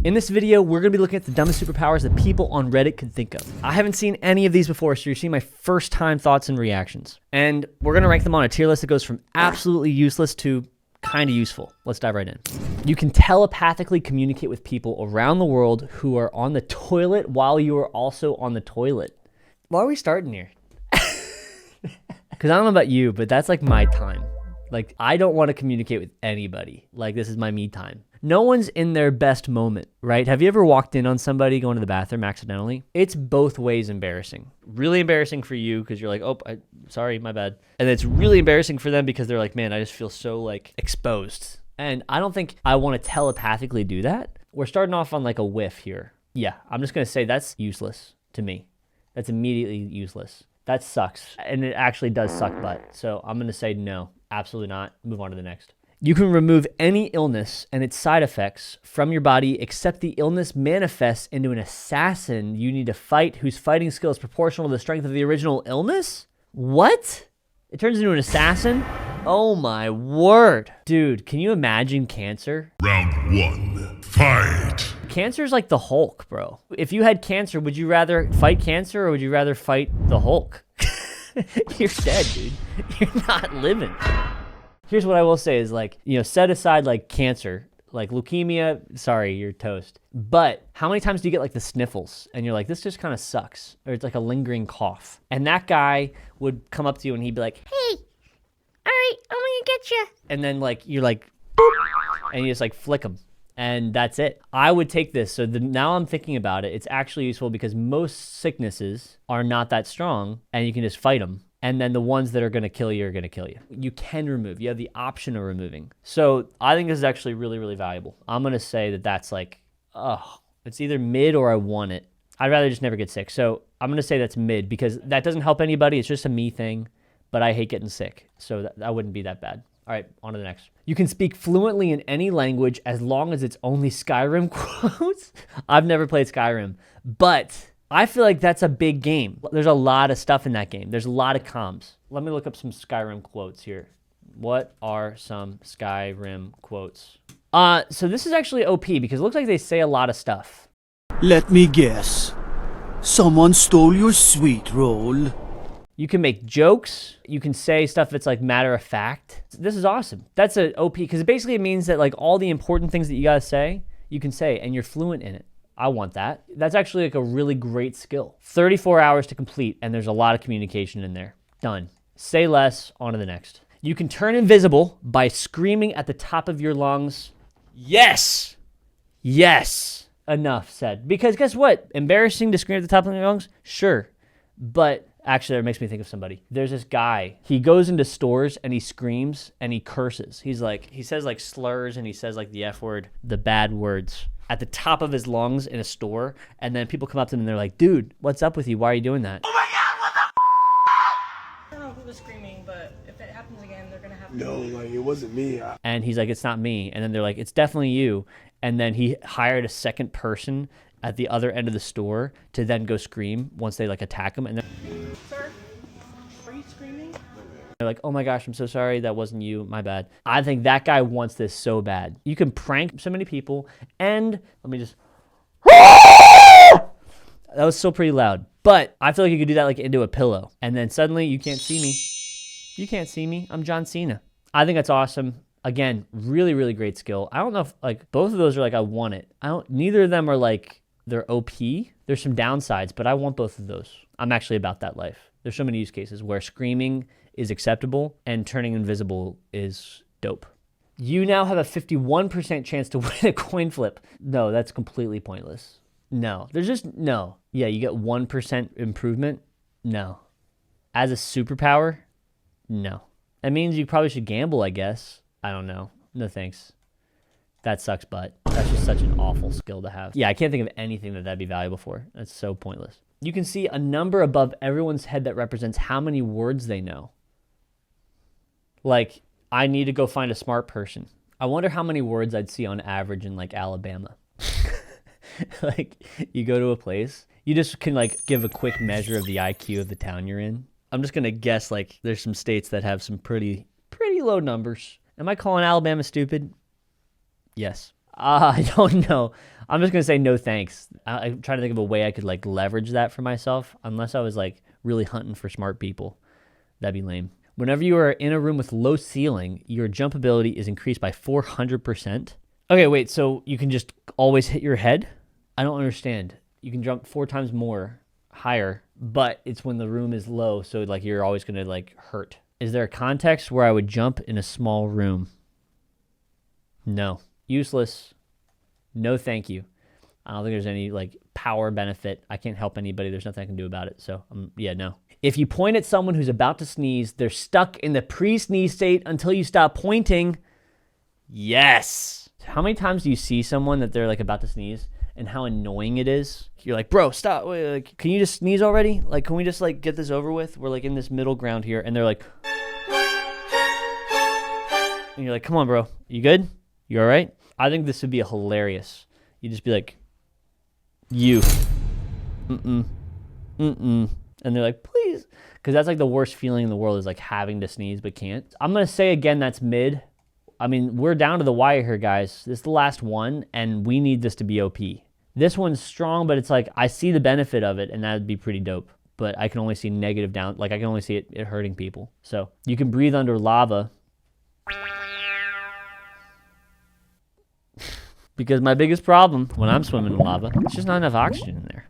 In this video, we're going to be looking at the dumbest superpowers that people on Reddit could think of. I haven't seen any of these before, so you're seeing my first time thoughts and reactions. And we're going to rank them on a tier list that goes from absolutely useless to kind of useful. Let's dive right in. You can telepathically communicate with people around the world who are on the toilet while you are also on the toilet. Why are we starting here? Because I don't know about you, but that's like my time. Like, I don't want to communicate with anybody. Like, this is my me time. No one's in their best moment, right? Have you ever walked in on somebody going to the bathroom accidentally? It's both ways embarrassing. Really embarrassing for you because you're like, oh, sorry, my bad. And it's really embarrassing for them because they're like, man, I just feel so like exposed. And I don't think I want to telepathically do that. We're starting off on like a whiff here. Yeah, I'm just going to say that's useless to me. That's immediately useless. That sucks. And it actually does suck butt. So I'm going to say no, absolutely not. Move on to the next. You can remove any illness and its side effects from your body except the illness manifests into an assassin you need to fight whose fighting skill is proportional to the strength of the original illness? What? It turns into an assassin? Oh my word. Dude, can you imagine cancer? Round one, fight. Cancer is like the Hulk, bro. If you had cancer, would you rather fight cancer or would you rather fight the Hulk? You're dead, dude. You're not living. Here's what I will say is like, you know, set aside like cancer, like leukemia, sorry, you're toast. But how many times do you get like the sniffles and you're like, this just kind of sucks? Or it's like a lingering cough. And that guy would come up to you and he'd be like, hey, all right, I'm gonna get you. And then like, you're like, boop, and you just like flick him. And that's it. I would take this. So now I'm thinking about it. It's actually useful because most sicknesses are not that strong and you can just fight them. And then the ones that are going to kill you are going to kill you. You can remove. You have the option of removing. So I think this is actually really, really valuable. I'm going to say that that's like, it's either mid or I want it. I'd rather just never get sick. So I'm going to say that's mid because that doesn't help anybody. It's just a me thing, but I hate getting sick. So that wouldn't be that bad. All right, on to the next. You can speak fluently in any language as long as it's only Skyrim quotes. I've never played Skyrim, but I feel like that's a big game. There's a lot of stuff in that game. There's a lot of comms. Let me look up some Skyrim quotes here. What are some Skyrim quotes? So this is actually OP because it looks like they say a lot of stuff. Let me guess. Someone stole your sweet roll. You can make jokes. You can say stuff that's like matter of fact. This is awesome. That's an OP because basically it means that like all the important things that you gotta say, you can say and you're fluent in it. I want that. That's actually like a really great skill. 34 hours to complete, and there's a lot of communication in there. Done. Say less, on to the next. You can turn invisible by screaming at the top of your lungs. Yes! Yes! Enough said. Because guess what? Embarrassing to scream at the top of your lungs? Sure. But actually, that makes me think of somebody. There's this guy. He goes into stores and he screams and he curses. He says like slurs and he says like the F word, the bad words at the top of his lungs in a store. And then people come up to him and they're like, dude, what's up with you? Why are you doing that? Oh my God, what the I don't know who was screaming, but if it happens again, they're going to have to... No, like, it wasn't me. And he's like, it's not me. And then they're like, it's definitely you. And then he hired a second person at the other end of the store to then go scream once they like attack him. And then, Sir, are you screaming? they're like, oh my gosh, I'm so sorry. That wasn't you. My bad. I think that guy wants this so bad. You can prank so many people. And let me just... That was still pretty loud. But I feel like you could do that like into a pillow. And then suddenly you can't see me. You can't see me. I'm John Cena. I think that's awesome. Again, really, really great skill. I don't know if like both of those are like, I want it. Neither of them are like, they're OP. There's some downsides, but I want both of those. I'm actually about that life. There's so many use cases where screaming is acceptable and turning invisible is dope. You now have a 51% chance to win a coin flip. No, that's completely pointless. No, there's just no. Yeah, you get 1% improvement. No. As a superpower, no. That means you probably should gamble, I guess. I don't know. No thanks. That sucks butt. That's just such an awful skill to have. Yeah, I can't think of anything that'd be valuable for. That's so pointless. You can see a number above everyone's head that represents how many words they know. Like, I need to go find a smart person. I wonder how many words I'd see on average in like Alabama. Like, you go to a place, you just can like give a quick measure of the IQ of the town you're in. I'm just gonna guess like there's some states that have some pretty low numbers. Am I calling Alabama stupid? Yes. I don't know. I'm just gonna say no thanks. I'm trying to think of a way I could like leverage that for myself, unless I was like really hunting for smart people. That'd be lame. Whenever you are in a room with low ceiling, your jump ability is increased by 400%. Okay, wait, so you can just always hit your head? I don't understand. You can jump 4 times more higher, but it's when the room is low, so like you're always gonna like hurt. Is there a context where I would jump in a small room? No. Useless. No thank you. I don't think there's any like power benefit. I can't help anybody. There's nothing I can do about it. So yeah, no. If you point at someone who's about to sneeze, they're stuck in the pre-sneeze state until you stop pointing. Yes. How many times do you see someone that they're like about to sneeze and how annoying it is? You're like, bro, stop. Wait, like, can you just sneeze already? Like, can we just like get this over with? We're like in this middle ground here. And they're like, and you're like, come on, bro. You good? You all right? I think this would be hilarious. You just be like, you. Mm-mm. Mm-mm. And they're like, please. Because that's like the worst feeling in the world is like having to sneeze but can't. I'm going to say again, that's mid. I mean, we're down to the wire here, guys. This is the last one, and we need this to be OP. This one's strong, but it's like, I see the benefit of it, and that'd be pretty dope. But I can only see negative down. Like, I can only see it hurting people. So you can breathe under lava. Because my biggest problem when I'm swimming in lava, it's just not enough oxygen in there.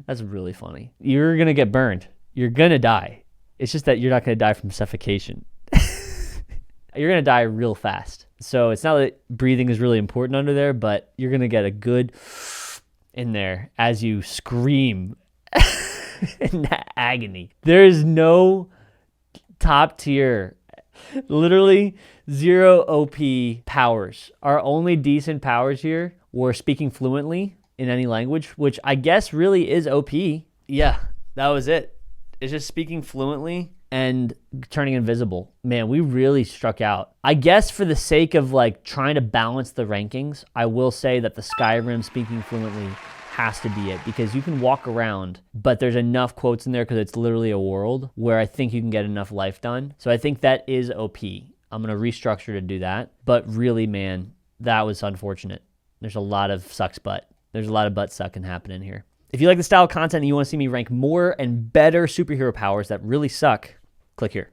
That's really funny. You're going to get burned. You're going to die. It's just that you're not going to die from suffocation. You're going to die real fast. So it's not that breathing is really important under there, but you're going to get a good in there as you scream in agony. There is no top tier, literally 0 OP powers. Our only decent powers here were speaking fluently in any language, which I guess really is OP. Yeah, that was it. It's just speaking fluently and turning invisible. Man, we really struck out. I guess for the sake of like trying to balance the rankings, I will say that the Skyrim speaking fluently has to be it, because you can walk around, but there's enough quotes in there because it's literally a world where I think you can get enough life done. So I think that is OP. I'm going to restructure to do that. But really, man, that was unfortunate. There's a lot of sucks butt. There's a lot of butt sucking happening here. If you like the style of content and you want to see me rank more and better superhero powers that really suck, click here.